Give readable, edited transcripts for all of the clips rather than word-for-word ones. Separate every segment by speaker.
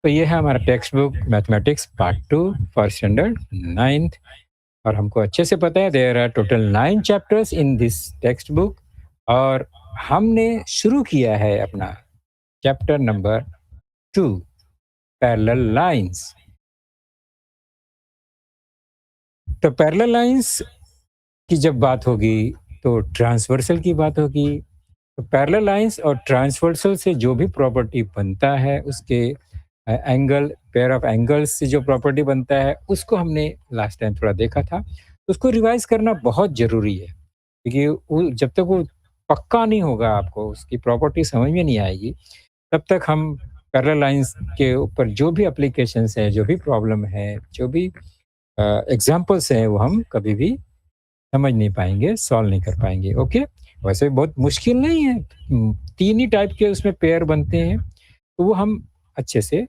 Speaker 1: तो ये है हमारा textbook mathematics part 2 for standard 9th। और हमको अच्छे से पता है there are total 9 chapters in this textbook. और हमने शुरू किया है अपना चैप्टर नंबर 2, पैरेलल लाइंस। तो पैरेलल लाइंस की जब बात होगी तो ट्रांसवर्सल की बात होगी। तो पैरेलल लाइंस और ट्रांसवर्सल से जो भी प्रॉपर्टी बनता है उसके एंगल, पेयर ऑफ एंगल्स से जो प्रॉपर्टी बनता है उसको हमने लास्ट टाइम थोड़ा देखा था। उसको रिवाइज करना बहुत ज़रूरी है क्योंकि जब तक वो पक्का नहीं होगा, आपको उसकी प्रॉपर्टी समझ में नहीं आएगी, तब तक हम पैरेलल लाइंस के ऊपर जो भी एप्लीकेशंस हैं, जो भी प्रॉब्लम है, जो भी एग्जाम्पल्स हैं, वो हम कभी भी समझ नहीं पाएंगे, सॉल्व नहीं कर पाएंगे। ओके, वैसे बहुत मुश्किल नहीं है। 3 ही टाइप के उसमें पेयर बनते हैं, तो वो हम अच्छे से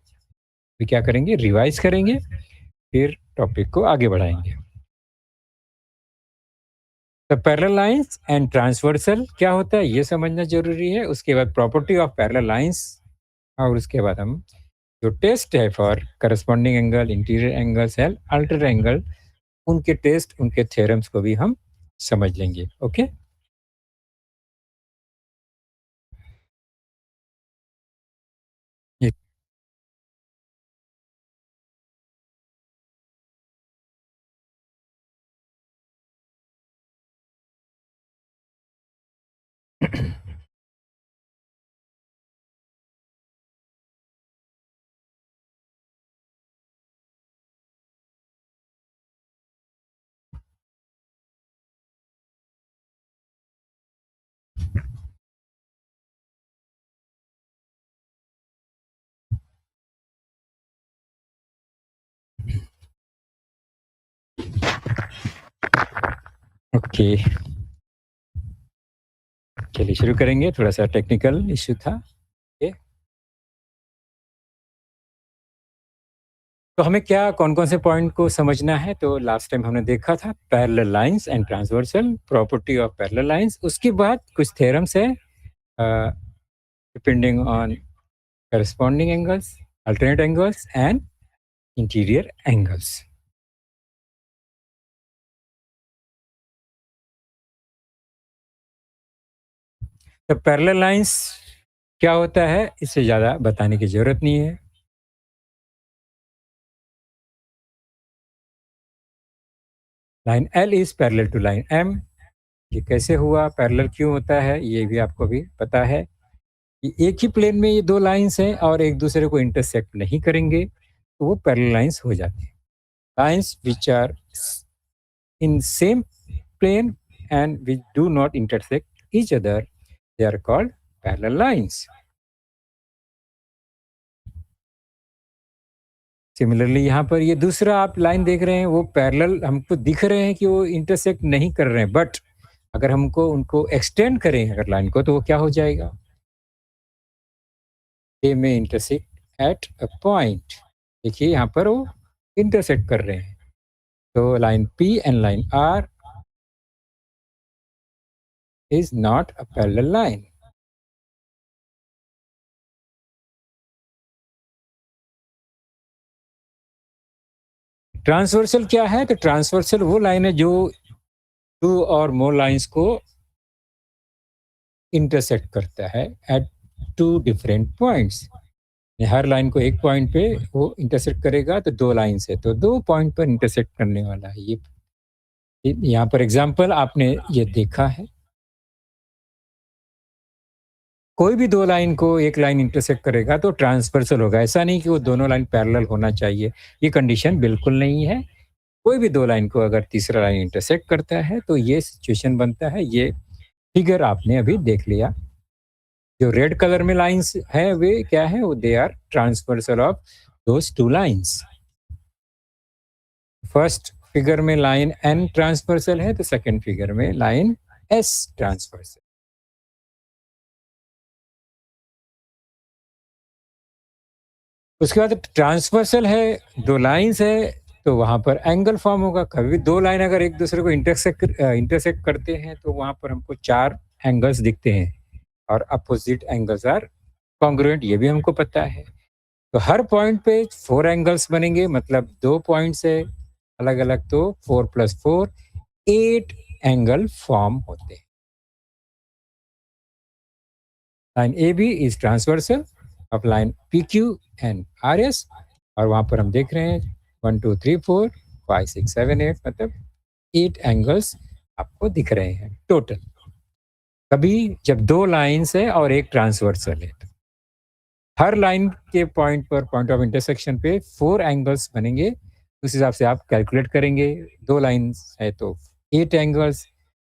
Speaker 1: फिर क्या करेंगे, रिवाइज करेंगे, फिर टॉपिक को आगे बढ़ाएंगे। तो पैरेलल लाइंस एंड ट्रांसवर्सल क्या होता है ये समझना जरूरी है। उसके बाद प्रॉपर्टी ऑफ पैरेलल लाइंस, और उसके बाद हम जो टेस्ट है for corresponding angle, interior angles and alter angle, उनके टेस्ट, उनके थ्योरम्स को भी हम समझ लेंगे। ओके। ओके, चलिए शुरू करेंगे। थोड़ा सा टेक्निकल इश्यू था। ओके, तो हमें क्या कौन-कौन से पॉइंट को समझना है, तो लास्ट टाइम हमने देखा था parallel lines and transversal, property of parallel lines. उसके बाद कुछ थ्योरम्स है depending on corresponding angles, alternate angles and interior angles. तो पैरेलल लाइंस क्या होता है इससे ज़्यादा बताने की ज़रूरत नहीं है। Line L is parallel to line M. ये कैसे हुआ, पैरेलल क्यों होता है, ये भी आपको भी पता है कि एक ही प्लेन में ये दो लाइंस हैं और एक दूसरे को इंटरसेक्ट नहीं करेंगे, तो वो पैरेलल लाइंस हो जाती हैं। Lines which are in same plane and which do not intersect each other, they are called parallel lines. Similarly यहाँ पर ये दूसरा आप लाइन देख रहे हैं, वो पैरेलल हमको दिख रहे हैं कि वो इंटरसेक्ट नहीं कर रहे हैं, बट अगर हमको उनको एक्सटेंड करें अगर लाइन को, तो वो क्या हो जाएगा, दे में इंटरसेक्ट एट अ पॉइंट। देखिए यहाँ पर वो इंटरसेक्ट कर रहे हैं। तो line P and line R is not a parallel line. Transversal क्या है, तो ट्रांसवर्सल वो लाइन है जो टू और मोर लाइंस को इंटरसेक्ट करता है एट टू डिफरेंट पॉइंट्स। हर लाइन को एक पॉइंट पे वो इंटरसेक्ट करेगा, तो दो लाइन से तो दो पॉइंट पर इंटरसेक्ट करने वाला है ये यहाँ पर एग्जांपल आपने ये देखा है। कोई भी दो लाइन को एक लाइन इंटरसेक्ट करेगा तो ट्रांसवर्सल होगा। ऐसा नहीं कि वो दोनों लाइन पैरेलल होना चाहिए, ये कंडीशन बिल्कुल नहीं है। कोई भी दो लाइन को अगर तीसरा लाइन इंटरसेक्ट करता है तो ये सिचुएशन बनता है। ये फिगर आपने अभी देख लिया। जो रेड कलर में लाइंस है वे क्या है, वो they are transversal of those two lines. First figure में लाइन एन ट्रांसवर्सल है, तो सेकंड फिगर में लाइन एस ट्रांसवर्सल। उसके बाद ट्रांसवर्सल है, दो लाइंस है, तो वहां पर एंगल फॉर्म होगा। कभी भी दो लाइन अगर एक दूसरे को इंटरसेक्ट करते हैं तो वहां पर हमको चार एंगल्स दिखते हैं और अपोजिट एंगल्स आर कॉन्ग्रुएंट, ये भी हमको पता है। तो हर पॉइंट पे 4 एंगल्स बनेंगे, मतलब 2 पॉइंट्स है अलग-अलग, तो 4 + 4 8 एंगल फॉर्म होते हैं। Line AB is transversal of line PQ and RS, और वहाँ पर हम देख रहे हैं 1 2 3 4 5 6 7 8, मतलब 8 एंगल्स आपको दिख रहे हैं टोटल। कभी जब 2 लाइन्स है और एक ट्रांसवर्सल है, तो हर लाइन के पॉइंट पर, पॉइंट ऑफ इंटरसेक्शन पे 4 एंगल्स बनेंगे। उस हिसाब से आप कैलकुलेट करेंगे। 2 लाइन्स है तो 8 एंगल्स,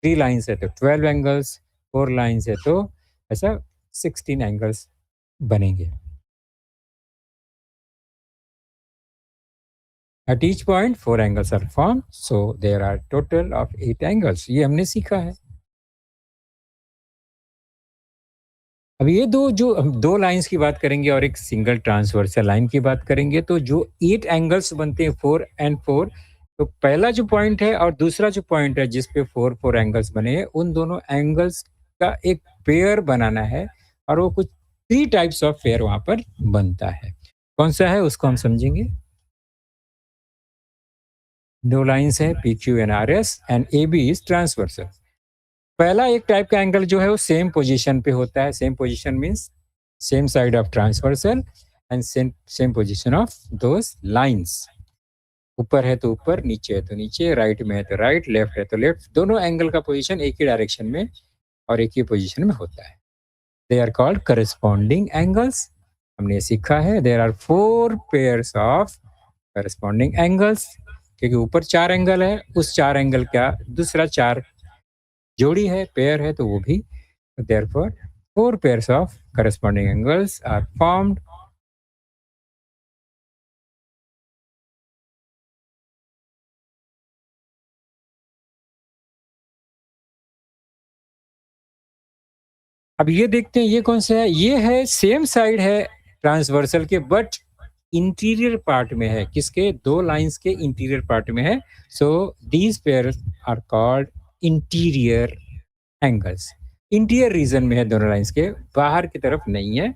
Speaker 1: 3 लाइन्स है तो 12 एंगल्स, 4 लाइन्स है तो ऐसा 16 एंगल्स बनेंगे। At each point 4 angles are formed, so there are total of 8 angles। ये हमने सीखा है। अब ये दो, जो हम 2 लाइन्स की बात करेंगे और एक सिंगल ट्रांसवर्सल लाइन की बात करेंगे, तो जो 8 एंगल्स बनते हैं 4 एंड 4, तो पहला जो पॉइंट है और दूसरा जो पॉइंट है जिस पे 4 एंगल्स बने हैं, उन दोनों एंगल्स का एक पेयर बनाना है, और वो कुछ 3 टाइप्स ऑफ पेयर वहाँ पर बनता है। कौन-सा है उसको हम समझेंगे। 2 लाइन्स है PQ and RS and AB is transversal. पहला एक टाइप का एंगल जो है वो सेम पोजीशन पे होता है। Same position means same side of transversal and same same position of those lines. ऊपर है तो ऊपर, नीचे है तो नीचे, राइट में है तो राइट, लेफ्ट है तो लेफ्ट, दोनों एंगल का पोजीशन एक ही डायरेक्शन में और एक ही पोजीशन में होता है। They are called corresponding angles. हमने सीखा है there are 4 pairs of corresponding angles, क्योंकि ऊपर 4 एंगल है, उस 4 एंगल का दूसरा 4 जोड़ी है, पेयर है, तो वो भी। therefore 4 pairs of corresponding angles are formed। अब ये देखते हैं ये कौन सा है। ये है सेम साइड है ट्रांसवर्सल के, बट इंटीरियर पार्ट में है। किसके? 2 लाइंस के इंटीरियर पार्ट में है। So these pairs are called interior angles. Interior region में है दोनों लाइंस के, बाहर की तरफ नहीं है,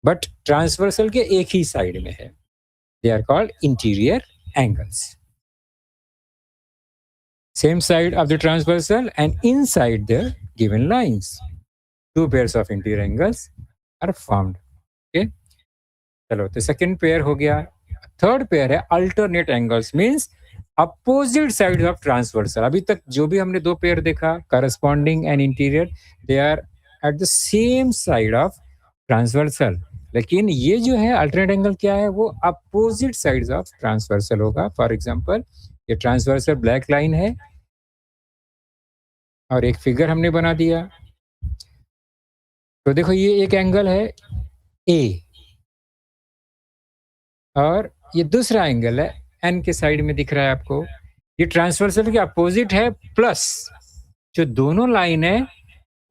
Speaker 1: बट ट्रांसवर्सल के एक ही साइड में है। They are called interior angles. Same side of the transversal and inside the given lines, 2 pairs of interior angles are formed। Okay, चलो, तो सेकंड पेयर हो गया। थर्ड पेयर है alternate angles, means opposite side of transversal. अभी तक जो भी हमने 2 पेयर देखा, corresponding and interior, they are at the same side of transversal. लेकिन ये जो है अल्टरनेट एंगल क्या है, वो अपोजिट साइड्स ऑफ ट्रांसवर्सल होगा। फॉर एग्जांपल, ये ट्रांसवर्सल ब्लैक लाइन है और एक फिगर हमने बना दिया। तो देखो, ये एक एंगल है ए, और ये दूसरा एंगल है एन के साइड में दिख रहा है आपको। ये ट्रांसवर्सल के अपोजिट है, प्लस जो दोनों लाइन है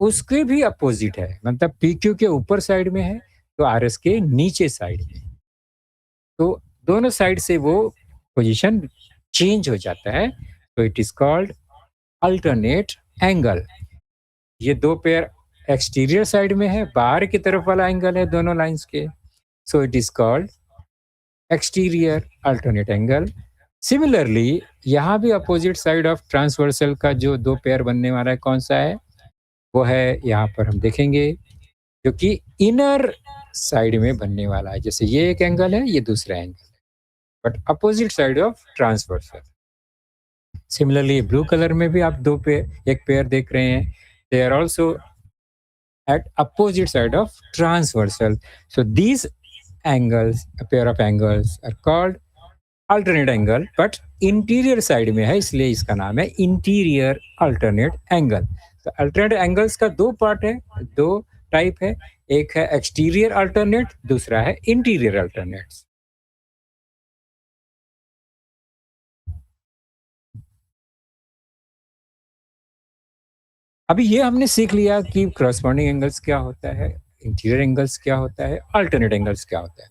Speaker 1: उसके भी अपोजिट है, मतलब पी क्यू के ऊपर साइड में है तो आर एस के नीचे साइड में। तो दोनों साइड से वो पोजीशन चेंज हो जाता है, तो it is called alternate angle. ये 2 पेयर एक्सटीरियर साइड में है, बाहर की तरफ वाला एंगल है दोनों लाइंस के, so it is called exterior alternate angle. Similarly यहाँ भी अपोजिट साइड ऑफ ट्रांसवर्सल का जो 2 पेयर बनने वाला है, कौन सा है, वो है यहाँ पर हम देखेंगे, जो कि इनर साइड में बनने वाला है। जैसे ये एक एंगल है, ये दूसरा एंगल है, but opposite side of transversal. Similarly blue colour में भी आप 2 पेयर, एक पेयर देख रहे हैं, they are also at opposite side of transversal। So these angles, a pair of angles are called alternate angle, but interior side में है, इसलिए इसका नाम है इंटीरियर अल्टरनेट एंगल। तो अल्टरनेट एंगल्स का 2 पार्ट है, 2 टाइप है। एक है एक्सटीरियर अल्टरनेट, दूसरा है इंटीरियर अल्टरनेट। अभी ये हमने सीख लिया कि क्रॉसपॉन्डिंग एंगल्स क्या होता है, इंटीरियर एंगल्स क्या होता है, अल्टरनेट एंगल्स क्या होता है,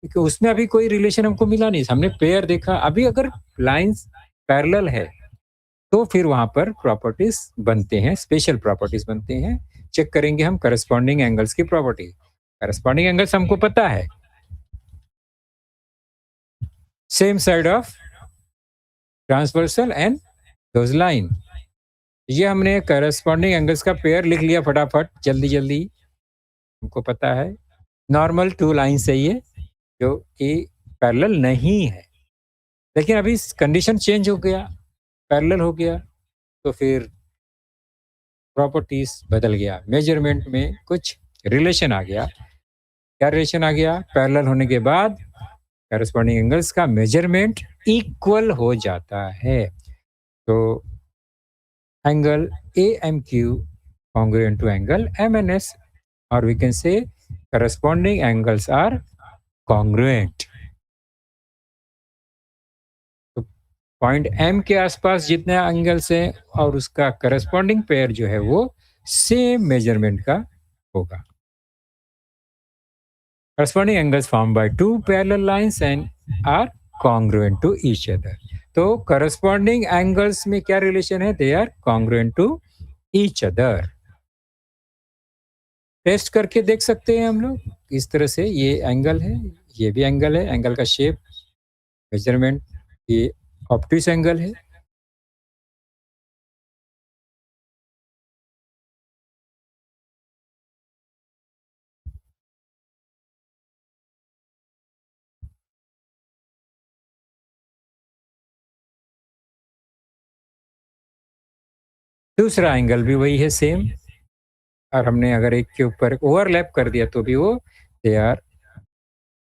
Speaker 1: क्योंकि उसमें अभी कोई रिलेशन हमको मिला नहीं। हमने पेयर देखा। अभी अगर लाइंस पैरेलल है तो फिर वहां पर प्रॉपर्टीज बनते हैं, स्पेशल प्रॉपर्टीज बनते हैं। चेक करेंगे हम करस्पॉन्डिंग एंगल्स की प्रॉपर्टी। करस्पॉन्डिंग एंगल्स हमको पता है, same side of transversal and those line. ये हमने करस्पॉन्डिंग एंगल्स का पेयर लिख लिया फटाफट, जल्दी जल्दी। हमको पता है नॉर्मल टू लाइन चाहिए जो कि पैरेलल नहीं है, लेकिन अभी कंडीशन चेंज हो गया, पैरेलल हो गया, तो फिर प्रॉपर्टीज बदल गया, मेजरमेंट में कुछ रिलेशन आ गया। क्या रिलेशन आ गया? पैरेलल होने के बाद करस्पॉन्डिंग एंगल्स का मेजरमेंट इक्वल हो जाता है। तो angle AMQ congruent to angle MNS, or we can say corresponding angles are congruent. तो पॉइंट M के आसपास जितने एंगल्स हैं और उसका करस्पॉन्डिंग पेयर जो है वो सेम मेजरमेंट का होगा। Corresponding angles formed by two parallel lines and are congruent to each other. तो corresponding angles में क्या रिलेशन है? They are congruent to each other. Test करके देख सकते हैं हम लोग इस तरह से, ये एंगल है, ये भी एंगल है, एंगल का शेप, मेजरमेंट, ये ऑब्ट्यूस एंगल है। दूसरा एंगल भी वही है सेम, और हमने अगर एक के ऊपर ओवरलैप कर दिया तो भी वो they are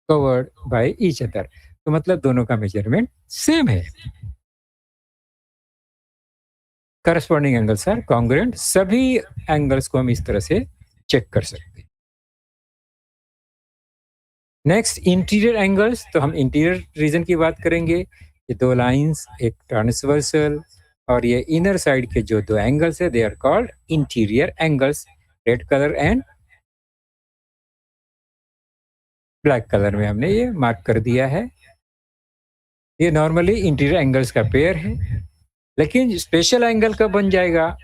Speaker 1: covered by each other, तो मतलब दोनों का मेजरमेंट सेम है। करस्पॉन्डिंग एंगल्स आर कॉन्ग्रुएंट, सभी एंगल्स को हम इस तरह से चेक कर सकते हैं। नेक्स्ट इंटीरियर एंगल्स, तो हम इंटीरियर रीजन की बात करेंगे। ये दो लाइंस, एक ट्रांसवर्सल और ये इनर साइड के जो दो एंगल्स है, they are called interior angles. Red colour and black colour में हमने ये मार्क कर दिया है। ये नॉर्मली इंटीरियर एंगल्स का पेयर है, लेकिन स्पेशल एंगल कब बन जाएगा?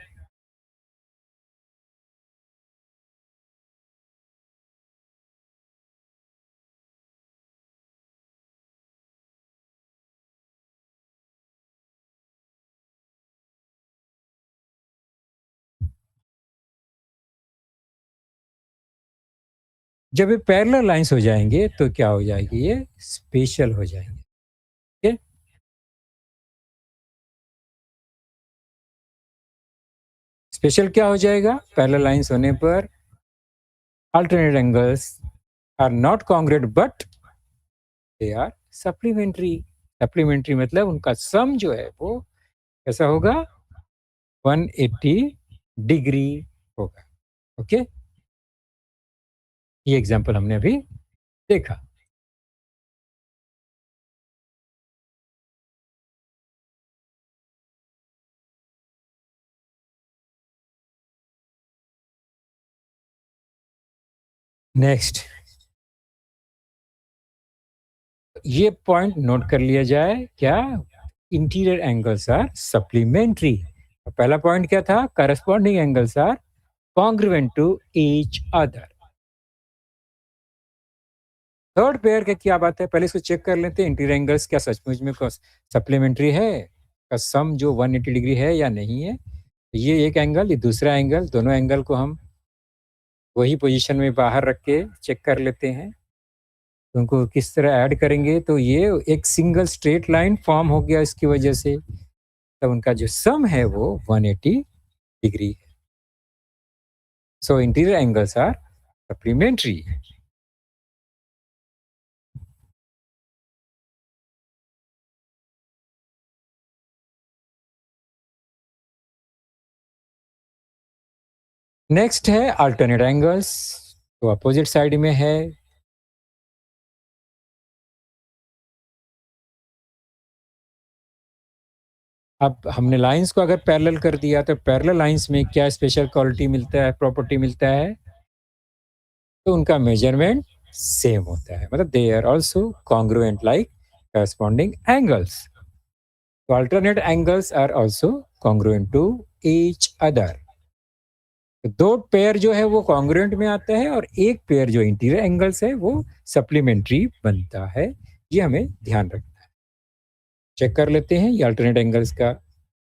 Speaker 1: जब ये पैरेलल लाइंस हो जाएंगे तो क्या हो जाएगी? ये स्पेशल हो जाएंगे। ठीक है? स्पेशल क्या हो जाएगा? पैरेलल लाइंस होने पर alternate angles are not congruent but they are supplementary. Supplementary मतलब उनका सम जो है वो कैसा होगा? 180 डिग्री होगा। ओके, ये एग्जांपल हमने अभी देखा। नेक्स्ट, ये पॉइंट नोट कर लिया जाए, क्या? Interior angles are supplementary. पहला पॉइंट क्या था? Corresponding angles are congruent to each other. Third pair का क्या बात है? पहले इसको चेक कर लेते हैं, इंटीरियर एंगल्स क्या सचमुच में सप्लीमेंट्री है, का सम जो 180 डिग्री है या नहीं है। ये एक एंगल, ये दूसरा एंगल, दोनों एंगल को हम वही पोजीशन में बाहर रख के चेक कर लेते हैं। तो उनको किस तरह ऐड करेंगे? तो ये एक सिंगल स्ट्रेट लाइन फॉर्म हो गया इसकी वजह से, तो उनका जो सम है वो 180 डिग्री है। So interior angles are supplementary. Next है अल्टरनेट एंगल्स, तो अपोजिट साइड में है। अब हमने लाइंस को अगर पैरेलल कर दिया तो पैरेलल लाइंस में क्या स्पेशल क्वालिटी मिलता है, प्रॉपर्टी मिलता है? तो उनका मेजरमेंट सेम होता है, मतलब they are also congruent like corresponding angles. तो alternate angles are also congruent to each other. तो दो पेयर जो है वो कॉन्ग्रुएंट में आता है और एक पेयर जो इंटीरियर एंगल्स है वो सप्लीमेंट्री बनता है। ये हमें ध्यान रखना है। चेक कर लेते हैं, ये अल्टरनेट एंगल्स का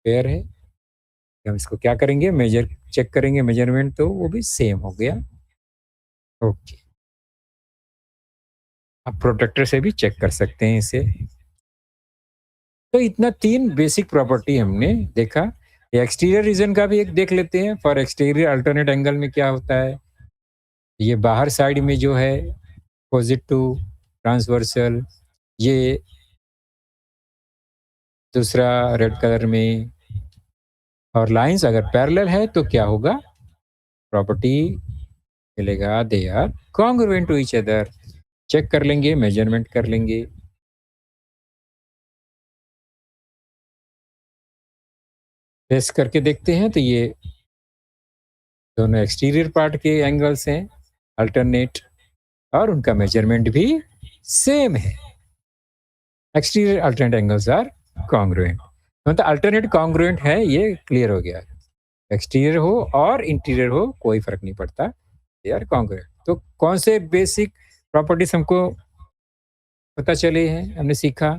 Speaker 1: पेयर है। हम इसको क्या करेंगे, मेजर चेक करेंगे मेजरमेंट, तो वो भी सेम हो गया। ओके, आप प्रोटेक्टर से भी चेक कर सकते हैं इसे। तो इतना 3 बेसिक प्रॉपर्टी हमने देखा। एक्सटीरियर रीजन का भी एक देख लेते हैं। फॉर एक्सटीरियर अल्टरनेट एंगल में क्या होता है, ये बाहर साइड में जो है अपोजिट टू ट्रांसवर्सल, ये दूसरा रेड कलर में, और लाइंस अगर पैरेलल है तो क्या होगा, प्रॉपर्टी मिलेगा, they are congruent to each other. Check कर लेंगे, मेजरमेंट कर लेंगे। टेस्ट करके देखते हैं, तो ये दोनों एक्सटीरियर पार्ट के एंगल्स हैं अल्टरनेट, और उनका मेजरमेंट भी सेम है। Exterior alternate angles are congruent, मतलब अल्टरनेट कॉन्ग्रुएंट है, ये क्लियर हो गया। एक्सटीरियर हो और इंटीरियर हो कोई फर्क नहीं पड़ता, दे आर कॉन्ग्रुएंट। तो कौन से बेसिक प्रॉपर्टीज हमको पता चले हैं, हमने सीखा।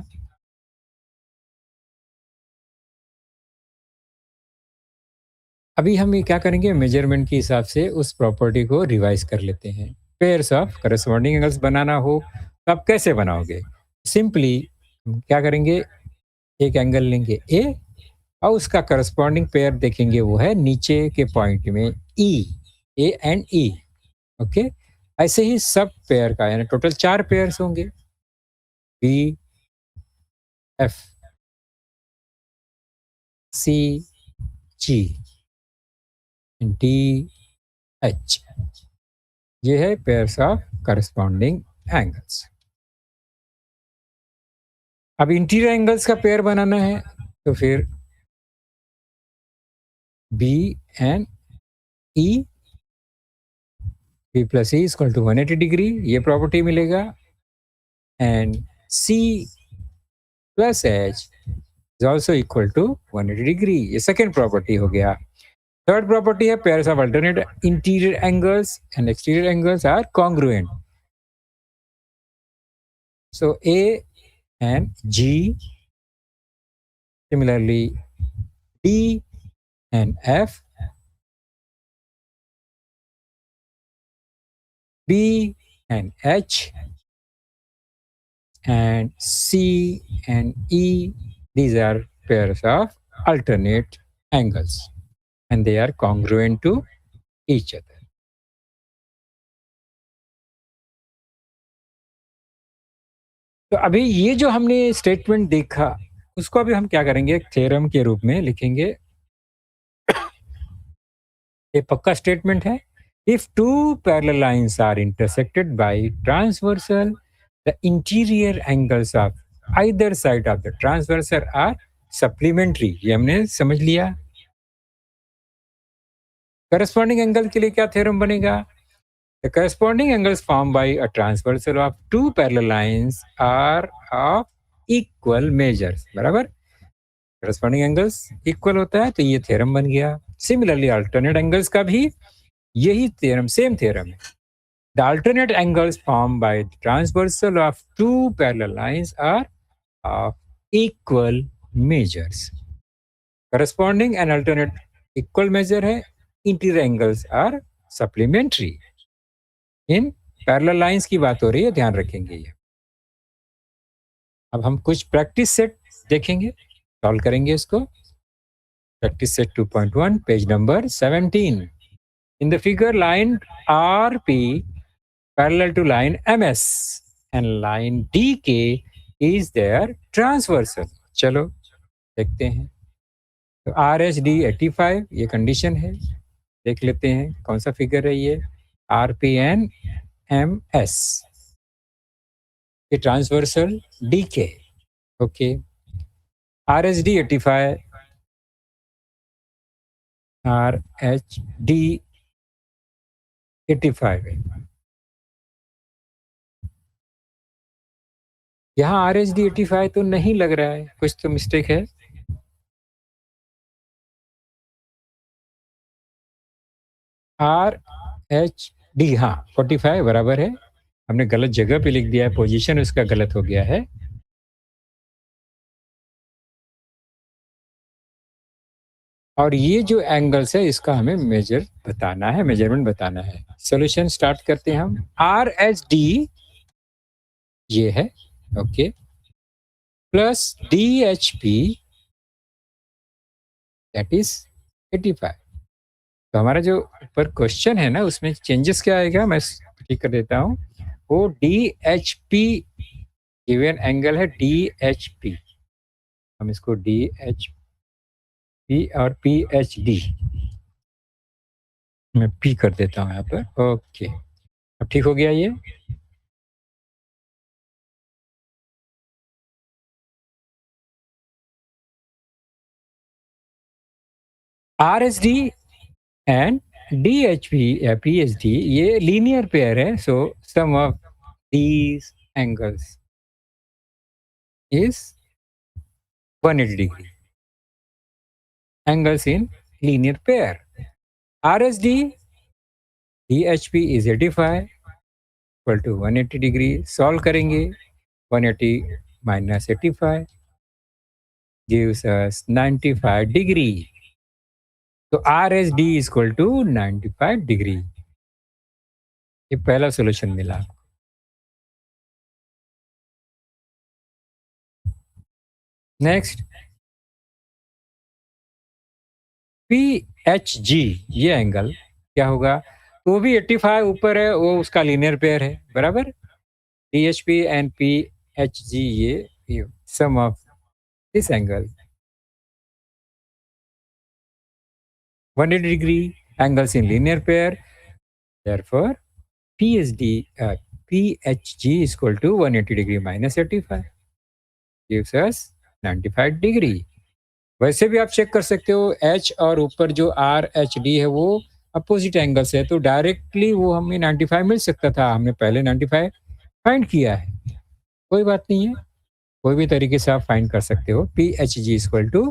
Speaker 1: अभी हम ये क्या करेंगे, मेजरमेंट के हिसाब से उस प्रॉपर्टी को रिवाइज कर लेते हैं। पेयर्स ऑफ करस्पॉन्डिंग एंगल्स बनाना हो तो आप कैसे बनाओगे, सिंपली हम क्या करेंगे, एक एंगल लेंगे ए, और उसका करस्पॉन्डिंग पेयर देखेंगे, वो है नीचे के पॉइंट में ई, ए एंड ई। ओके, ऐसे ही सब पेयर का, यानी टोटल 4 पेयर्स होंगे, B, F, C, G, D, H. ये है पेयर्स ऑफ करस्पॉन्डिंग एंगल्स। अब इंटीरियर एंगल्स का पेयर बनाना है, तो फिर B and E, B plus E equal to 180 degree, ये प्रॉपर्टी मिलेगा। And C plus H is also equal to 180 degree, ये सेकेंड प्रॉपर्टी हो गया। थर्ड प्रॉपर्टी है pairs of alternate interior angles and exterior angles are congruent. So A and G, similarly D and F, B and H, and C and E. These are pairs of alternate angles and they are congruent to each other. तो अभी ये जो हमने statement देखा, उसको अभी हम क्या करेंगे, एक थ्योरम के रूप में लिखेंगे। ये पक्का स्टेटमेंट है। If two parallel lines are intersected by transversal, the interior angles of either side of the transversal are supplementary. ये हमने समझ लिया। करस्पॉन्डिंग एंगल के लिए क्या थ्योरम बनेगा, the corresponding angles form by a transversal of two parallel lines are of equal measures, बराबर। Corresponding angles equal होता है, तो ये थ्योरम बन गया। सिमिलरली अल्टरनेट एंगल्स का भी यही थ्योरम, सेम थ्योरम है। The alternate angles formed by the transversal of two parallel lines are of equal measures. Corresponding and alternate equal measure है, interior angles are supplementary. In parallel lines की बात हो रही है, ध्यान रखेंगे ये। अब हम कुछ प्रैक्टिस सेट देखेंगे, सॉल्व करेंगे इसको। Practice set 2.1, page number 17। In the figure, line RP parallel to line MS and line DK is their transversal। चलो देखते हैं। तो RHD 85 ये कंडीशन है। देख लेते हैं कौन सा फिगर है ये, RP and MS, ये transversal DK। Okay, RHD 85, RHD 85 है। यहाँ RHD 85 तो नहीं लग रहा है, कुछ तो मिस्टेक है। RHD, हाँ 45 बराबर है। हमने गलत जगह पे लिख दिया है, पोजीशन उसका गलत हो गया है। और ये जो एंगल्स है इसका हमें मेजरमेंट बताना है। सॉल्यूशन स्टार्ट करते हैं हम। आर एच डी ये है, okay, plus D H P that is 85। तो हमारा जो ऊपर क्वेश्चन है ना उसमें चेंजेस क्या आएगा, मैं ठीक कर देता हूँ। वो D H P given angle है डी एच पी, हम इसको डी एच पी और पी एच डी मैं पी कर देता हूँ यहाँ पर, ओके। अब ठीक हो गया ये। R S D and D H P या पी एच डी ये लीनियर पेयर है, so sum of these angles is 180 degree. Angles in linear pair. RSD DHP is 85 equal to 180 degree. Solve करेंगे 180 minus 85 gives us 95 degree. तो RSD is equal to 95 degree. ये पहला solution मिला। Next PHG ये angle क्या होगा, वो भी 85 ऊपर है, वो उसका लीनियर पेयर है बराबर। DHP and PHG ये sum of this angle 180 degree, angles in linear pair, therefore PHG is equal to 180 degree minus 85 gives us 95 degree। वैसे भी आप चेक कर सकते हो, H और ऊपर जो RHD है वो अपोजिट एंगल्स है, तो डायरेक्टली वो हमें 95 मिल सकता था, हमने पहले 95 फाइंड किया है। कोई बात नहीं है, कोई भी तरीके से आप फाइंड कर सकते हो। PHG is equal to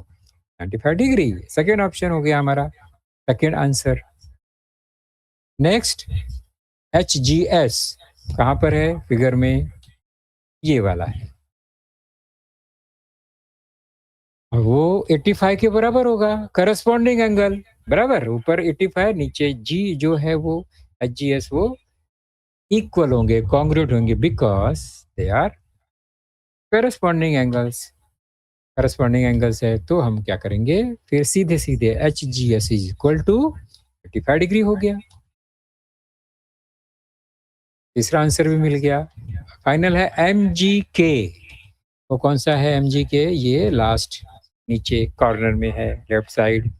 Speaker 1: 95 degree, second option हो गया हमारा, सेकेंड आंसर। नेक्स्ट HGS कहाँ पर है फिगर में, ये वाला है, और वो 85 के बराबर होगा, करस्पॉन्डिंग एंगल बराबर, ऊपर 85 नीचे G जो है वो HGS वो इक्वल होंगे, कॉन्ग्रुएंट होंगे, because they are corresponding angles. Corresponding angles है तो हम क्या करेंगे, फिर सीधे सीधे HGS is equal to 85 degree हो गया। तीसरा आंसर भी मिल गया। फाइनल है MGK, वो कौन सा है MGK, ये लास्ट नीचे कॉर्नर में है लेफ्ट साइड,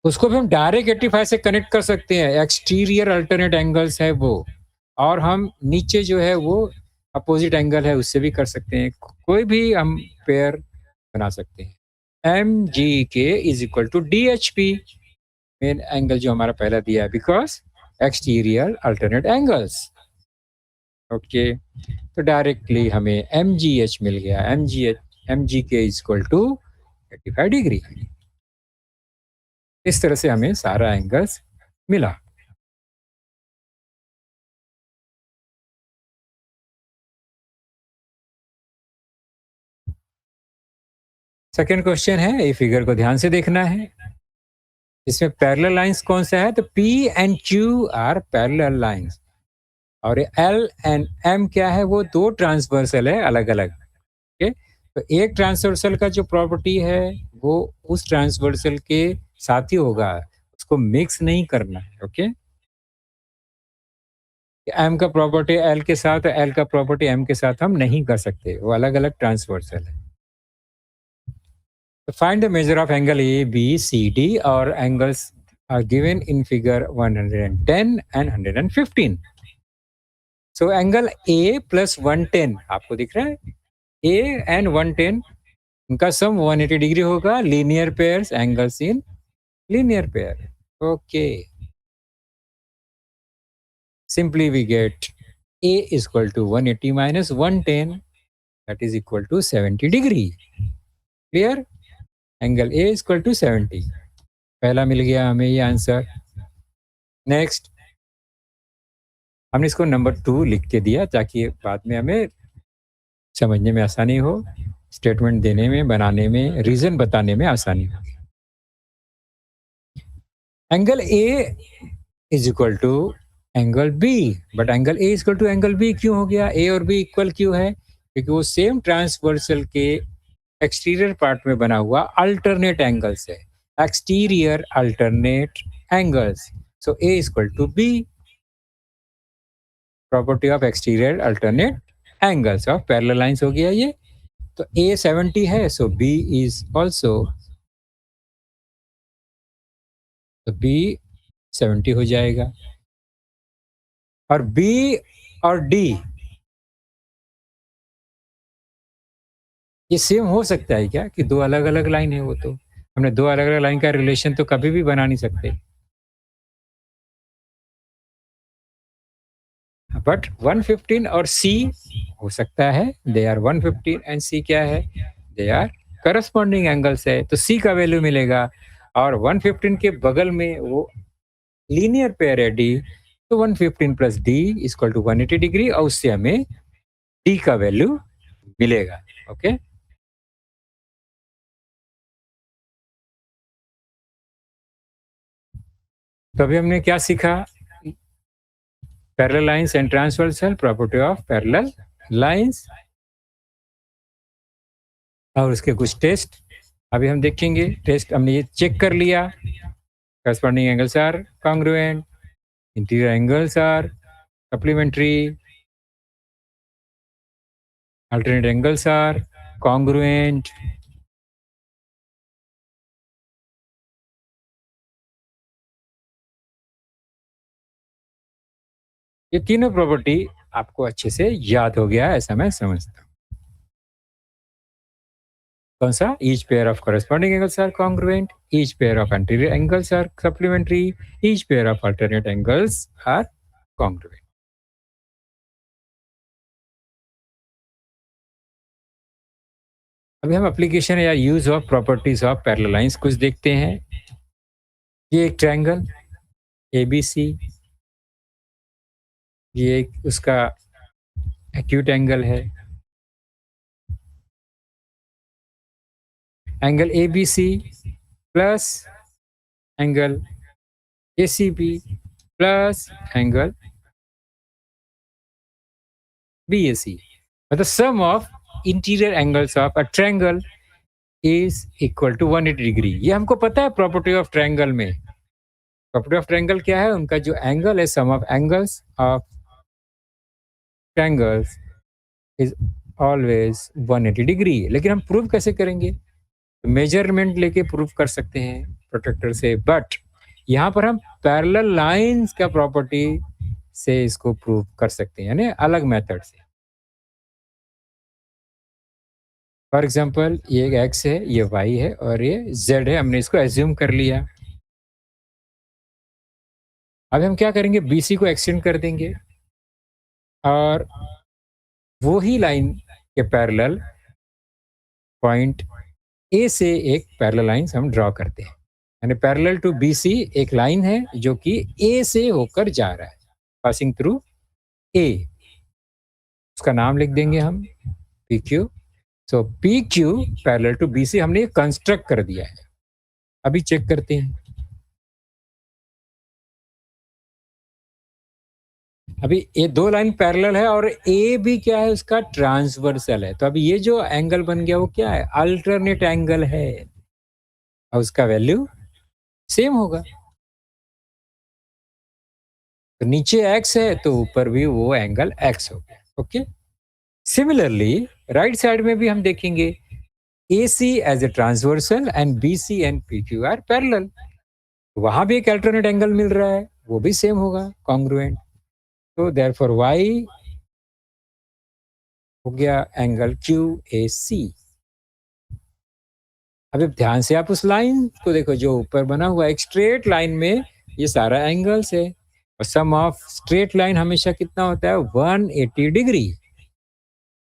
Speaker 1: उसको भी हम डायरेक्ट 85 से कनेक्ट कर सकते हैं, एक्सटीरियर अल्टरनेट एंगल्स है वो, और हम नीचे जो है वो अपोजिट एंगल है उससे भी कर सकते हैं, कोई भी हम पेयर बना सकते हैं। MGK is equal to DHP, main angle जो हमारा पहला दिया है, because exterior alternate angles, okay. तो डायरेक्टली हमें MGH मिल गया, MGK is equal to 85 degree. इस तरह से हमें सारा एंगल्स मिला। सेकेंड क्वेश्चन है, ये फिगर को ध्यान से देखना है, इसमें पैरेलल लाइंस कौन सा है, तो P and Q are parallel lines, और L एंड M क्या है, वो दो ट्रांसवर्सल है अलग अलग, ओके। तो एक ट्रांसवर्सल का जो प्रॉपर्टी है वो उस ट्रांसवर्सल के साथ ही होगा, उसको मिक्स नहीं करना है, ओके। M का प्रॉपर्टी L के साथ, L का प्रॉपर्टी M के साथ हम नहीं कर सकते, वो अलग अलग ट्रांसवर्सल है। तो find the measure of angle ABCD और angles are given in figure 110 and 115. So angle A plus 110 आपको दिख रहा है, A and 110 इनका सम 180 डिग्री होगा, linear pairs, angles in linear pair, okay. Simply we get A is equal to 180 minus 110, that is equal to 70 degree. Clear? Angle A is equal to 70, पहला मिल गया हमें ये आंसर। नेक्स्ट हमने इसको number 2 लिख के दिया ताकि बाद में हमें समझने में आसानी हो, स्टेटमेंट देने में, बनाने में, रीजन बताने में आसानी हो। Angle A is equal to angle B, but angle A equal to angle B क्यों हो गया? ए और बी इक्वल क्यों है? क्योंकि वो सेम ट्रांसवर्सल के एक्सटीरियर पार्ट में बना हुआ अल्टरनेट एंगल्स है, exterior alternate angles. So A equal to B, property of exterior alternate angles of parallel lines हो गया ये। तो ए 70 है, सो बी इज ऑल्सो, तो बी 70 हो जाएगा। और बी और डी ये सेम हो सकता है क्या कि दो अलग अलग लाइन है? वो तो हमने दो अलग अलग लाइन का रिलेशन तो कभी भी बना नहीं सकते। बट 115 और सी हो सकता है, दे आर 115 एंड सी क्या है? दे आर करस्पॉन्डिंग एंगल्स है, तो सी का वैल्यू मिलेगा। और 115 के बगल में वो लीनियर पेयर है डी, तो 115 plus D equal to 180 degree, और उससे हमें डी का वैल्यू मिलेगा। ओके, तो अभी हमने क्या सीखा? Parallel lines and transversal, property of parallel lines, और उसके कुछ टेस्ट अभी हम देखेंगे। टेस्ट हमने ये चेक कर लिया, corresponding angles are congruent, interior angles are supplementary, alternate angles are congruent। ये तीनों प्रॉपर्टी आपको अच्छे से याद हो गया है, ऐसा मैं समझता हूँ। कौन सा? Each pair of corresponding angles are congruent, each pair of anterior angles are supplementary, each pair of alternate angles are congruent। अभी हम एप्लीकेशन या use of properties of parallel lines कुछ देखते हैं। ये एक ट्रायंगल एबीसी, ये एक उसका एक्यूट एंगल है। Angle A B C plus angle A C B plus angle B A C, मतलब sum of interior angles of a triangle is equal to 180 degree. ये हमको पता है प्रॉपर्टी ऑफ ट्रायंगल में। प्रॉपर्टी ऑफ ट्रायंगल क्या है? उनका जो एंगल है, sum of angles of triangles is always 180 degree. लेकिन हम प्रूव कैसे करेंगे? मेजरमेंट लेके प्रूव कर सकते हैं प्रोटेक्टर से, बट यहाँ पर हम पैरेलल लाइंस का प्रॉपर्टी से इसको प्रूव कर सकते हैं, यानी अलग मेथड से। फॉर एग्जांपल ये एक एक्स है, ये वाई है और ये जेड है, हमने इसको एज्यूम कर लिया। अब हम क्या करेंगे? बीसी को एक्सटेंड कर देंगे और वो ही लाइन के पैरेलल पॉइंट ए से एक पैरेलल लाइन हम ड्रॉ करते हैं। यानी पैरेलल टू बीसी एक लाइन है जो कि ए से होकर जा रहा है, पासिंग थ्रू ए। उसका नाम लिख देंगे हम P Q. So P Q parallel to B C हमने कंस्ट्रक्ट कर दिया है। अभी चेक करते हैं। अभी ये दो लाइन पैरेलल है और ए भी क्या है? उसका ट्रांसवर्सल है। तो अभी ये जो एंगल बन गया वो क्या है? अल्टरनेट एंगल है, और उसका वैल्यू सेम होगा। तो नीचे एक्स है तो ऊपर भी वो एंगल एक्स हो गया। ओके, सिमिलरली राइट साइड में भी हम देखेंगे AC as a transversal and BC and PQ are parallel. वहां भी एक अल्टरनेट एंगल मिल रहा है, वो भी सेम होगा, कॉन्ग्रुएंट। तो देयरफॉर Y हो गया एंगल QAC। अब ध्यान से आप उस लाइन को देखो जो ऊपर बना हुआ एक स्ट्रेट लाइन में ये सारा एंगल्स है, और सम ऑफ स्ट्रेट लाइन हमेशा कितना होता है? 180 डिग्री।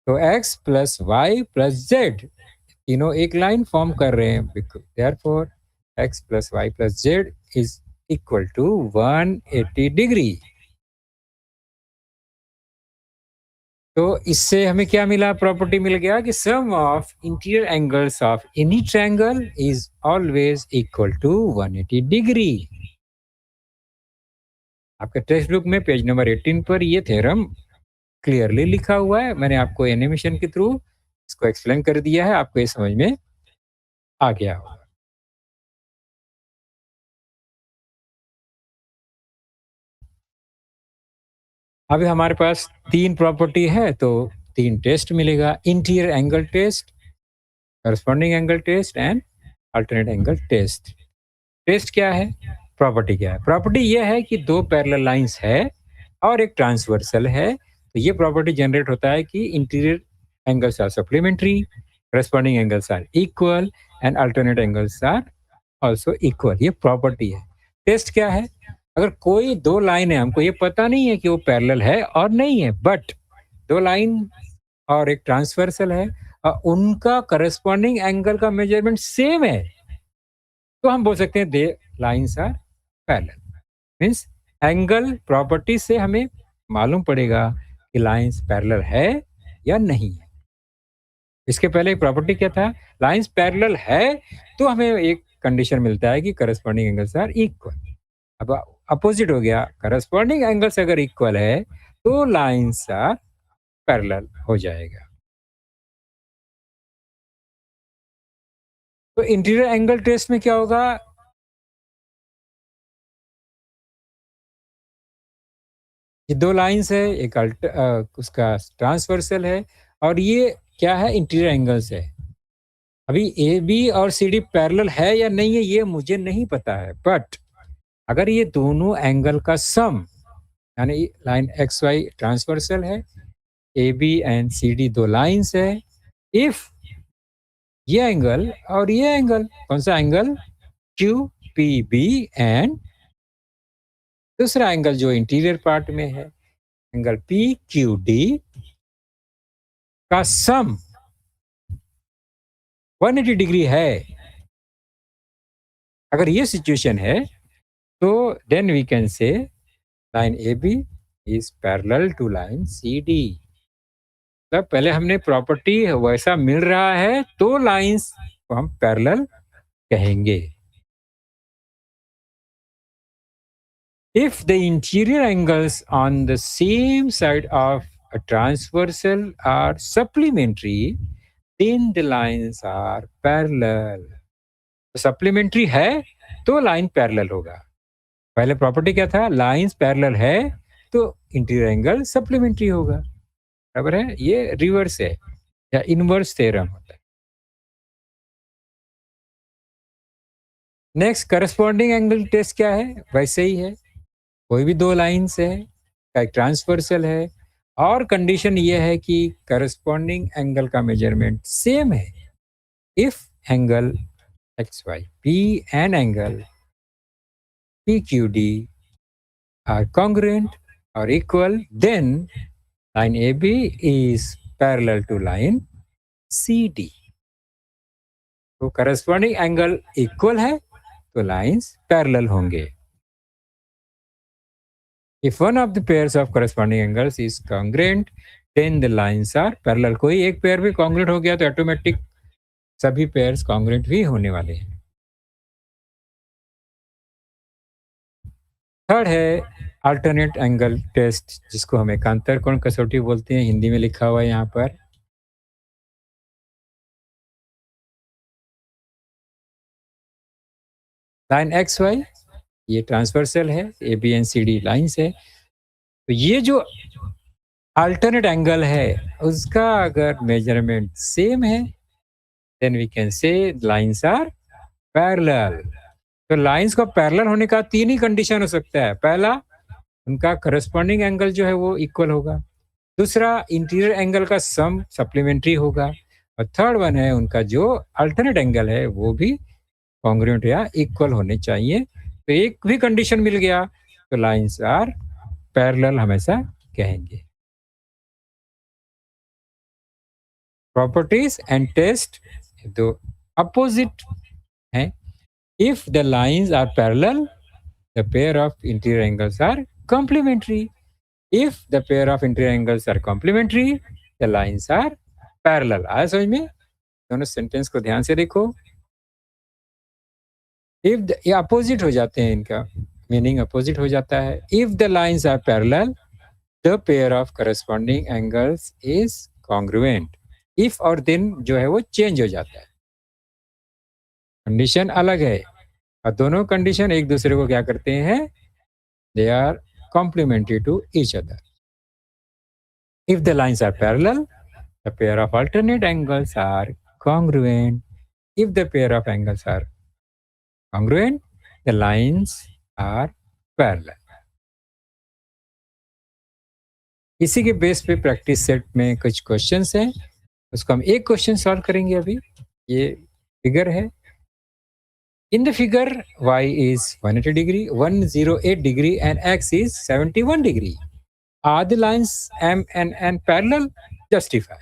Speaker 1: तो x plus Y plus Z तीनों एक लाइन फॉर्म कर रहे हैं, therefore x plus Y plus Z is equal to 180 degree. तो इससे हमें क्या मिला? प्रॉपर्टी मिल गया कि sum of interior angles of any triangle is always equal to 180 degree. आपके टेक्स्ट बुक में पेज नंबर 18 पर ये थ्योरम क्लियरली लिखा हुआ है। मैंने आपको एनिमेशन के थ्रू इसको एक्सप्लेन कर दिया है, आपको ये समझ में आ गया होगा। अभी हमारे पास 3 प्रॉपर्टी है तो 3 टेस्ट मिलेगा, interior angle test, corresponding angle test and alternate angle test. Test क्या है? प्रॉपर्टी क्या है? प्रॉपर्टी ये है कि 2 पैरेलल लाइन्स है और एक ट्रांसवर्सल है, तो ये प्रॉपर्टी जनरेट होता है कि interior angles are supplementary, corresponding angles are equal and alternate angles are also equal. ये प्रॉपर्टी है। टेस्ट क्या है? अगर कोई 2 लाइन है, हमको ये पता नहीं है कि वो पैरेलल है और नहीं है, बट 2 लाइन और एक ट्रांसवर्सल है और उनका कॉरेस्पॉन्डिंग एंगल का मेजरमेंट सेम है, तो हम बोल सकते हैं they lines are parallel. Means angle property से हमें मालूम पड़ेगा कि लाइन्स पैरेलल है या नहीं है। इसके पहले एक प्रॉपर्टी क्या था? लाइन्स पैरेलल है तो हमें एक कंडीशन मिलता है कि करस्पॉन्डिंग एंगल्स आर इक्वल। अब अपोजिट हो गया, करस्पॉन्डिंग एंगल्स अगर इक्वल है तो लाइन्स आर पैरेलल हो जाएगा। तो इंटीरियर एंगल टेस्ट में क्या होगा? ये 2 लाइन्स है, एक उसका ट्रांसवर्सल है और ये क्या है? इंटीरियर एंगल्स है। अभी ए बी और सी डी पैरेलल है या नहीं है ये मुझे नहीं पता है, बट अगर ये दोनों एंगल का सम, यानी लाइन एक्स वाई ट्रांसवर्सल है, A B and C D 2 lines है, इफ ये एंगल और ये एंगल, कौन सा angle? Q P B and दूसरा एंगल जो इंटीरियर पार्ट में है, एंगल पी क्यू डी का सम 180 डिग्री है, अगर ये सिचुएशन है तो then we can say line A B is parallel to line C D. तब पहले हमने प्रॉपर्टी वैसा मिल रहा है तो लाइंस को हम पैरेलल कहेंगे। If the interior angles on the same side of a transversal are supplementary, then the lines are parallel. तो सप्लीमेंट्री है तो लाइन पैरेलल होगा। पहले प्रॉपर्टी क्या था? लाइंस पैरेलल है तो इंटीरियर एंगल सप्लीमेंट्री होगा। बराबर है? ये रिवर्स है या इनवर्स थ्योरम होता है। नेक्स्ट करस्पॉन्डिंग एंगल टेस्ट क्या है? वैसे ही है, कोई भी 2 लाइन्स है, एक ट्रांसवर्सल है और कंडीशन ये है कि करस्पॉन्डिंग एंगल का मेजरमेंट सेम है। If angle X Y P and angle P Q D are congruent or equal, then line AB is parallel to line CD. तो करस्पॉन्डिंग एंगल इक्वल है तो लाइंस पैरेलल होंगे। If one of the pairs of corresponding angles is congruent, then the lines are parallel. कोई एक pair भी congruent हो गया तो ऑटोमेटिक सभी पेयर्स congruent भी होने वाले हैं। थर्ड है अल्टरनेट एंगल टेस्ट, जिसको हम एकांतर कोण कसौटी बोलते हैं, हिंदी में लिखा हुआ है यहाँ पर। लाइन एक्स वाई ये ट्रांसवर्सल है, A B and C D lines है, तो ये जो अल्टरनेट एंगल है उसका अगर मेजरमेंट सेम है then we can say lines are parallel. तो लाइंस का पैरेलल होने का 3 ही कंडीशन हो सकता है। पहला, उनका करस्पॉन्डिंग एंगल जो है वो इक्वल होगा। दूसरा, इंटीरियर एंगल का सम सप्लीमेंट्री होगा और थर्ड वन है उनका जो अल्टरनेट एंगल है वो भी कॉन्ग्रुएंट या इक्वल होने चाहिए। तो एक भी कंडीशन मिल गया तो लाइंस आर पैरेलल हमेशा कहेंगे। प्रॉपर्टीज एंड टेस्ट दो अपोजिट हैं। If the lines are parallel, the pair of interior angles are complementary. If the pair of interior angles are complementary, the lines are parallel. आया समझ में? दोनों sentence को ध्यान से देखो। If the, ये अपोजिट हो जाते हैं इनका, मीनिंग अपोजिट हो जाता है। If the lines are parallel the pair of corresponding angles is congruent. If और देन जो है वो चेंज हो जाता है, कंडीशन अलग है, और दोनों कंडीशन एक दूसरे को क्या करते हैं, they are complementary to each other. If the lines are parallel the pair of alternate angles are congruent. If the pair of angles are congruent, the lines are parallel. इसी के बेस पे practice set में कुछ questions हैं, उसको हम एक question solve करेंगे अभी। ये फिगर है। In the figure y is 180 degree, 108 degree and x is 71 degree. Are the lines m and n parallel? Justify.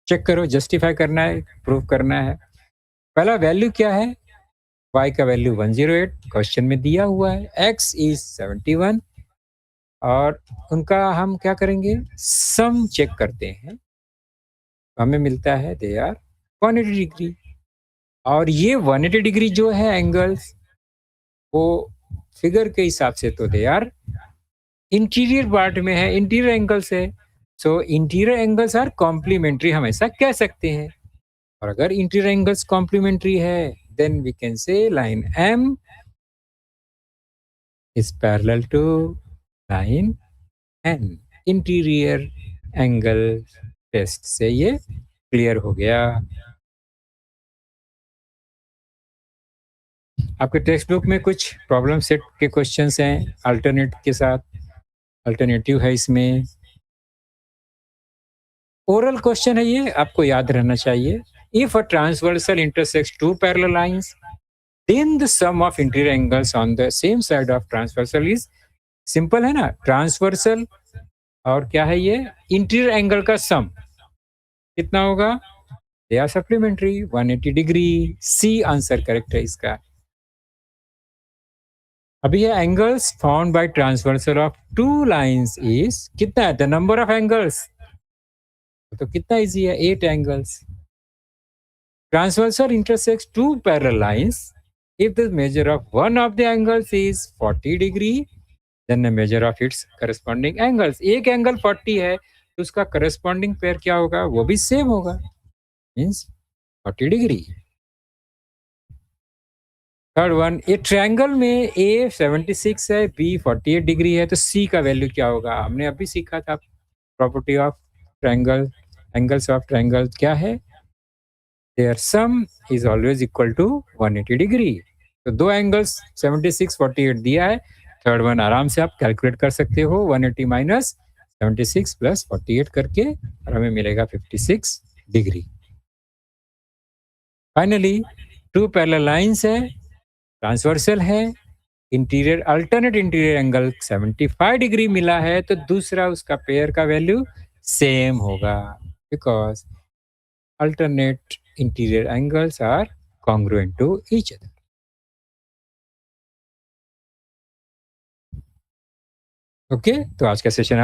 Speaker 1: Check करो, जस्टिफाई करना है, प्रूव करना है। पहला वैल्यू क्या है, y का वैल्यू 108 क्वेश्चन में दिया हुआ है, x इज 71, और उनका हम क्या करेंगे, सम चेक करते हैं, हमें मिलता है दे आर 180 डिग्री। और ये 180 डिग्री जो है एंगल्स, वो फिगर के हिसाब से तो दे आर इंटीरियर पार्ट में है, इंटीरियर एंगल्स है। So interior angles are complementary, हम ऐसा कह सकते हैं। और अगर इंटीरियर एंगल्स कॉम्प्लीमेंट्री है, then we can say line m is parallel to line n। Interior angle test से ये क्लियर हो गया। आपके टेक्स्ट बुक में कुछ प्रॉब्लम सेट के क्वेश्चंस हैं अल्टरनेट के साथ, अल्टरनेटिव है इसमें। ओरल क्वेश्चन है ये, आपको याद रहना चाहिए। If a transversal intersects two parallel lines then the sum of interior angles on the same side of transversal is, simple है ना, ट्रांसवर्सल और क्या है ये, इंटीरियर एंगल का सम कितना होगा, they are supplementary 180 degree. C answer correct है इसका। अभी ये angles found by transversal of two lines is कितना है, द नंबर ऑफ एंगल्स, तो कितना इजी है, 8 angles. Transversal intersects two parallel lines if the measure of one of the angles is 40 degree then the measure of its corresponding angles, एक angle 40 है तो उसका corresponding pair क्या होगा, वो भी सेम होगा, मींस 40 डिग्री। थर्ड वन, ए triangle में ए 76 है, बी 48 डिग्री है, तो सी का वैल्यू क्या होगा, हमने अभी सीखा था property of triangle, angles of triangle क्या है, their sum is always equal to 180 degree. तो दो एंगल्स 76 48 दिया है, थर्ड वन आराम से आप कैलकुलेट कर सकते हो, 180 माइनस 76 प्लस 48 करके, और हमें मिलेगा 56 degree. Finally two parallel lines है, ट्रांसवर्सल है, interior alternate interior angle 75 degree मिला है, तो दूसरा उसका पेयर का वैल्यू सेम होगा, because alternate interior angles are congruent to each other. Okay, तो आज का सेशन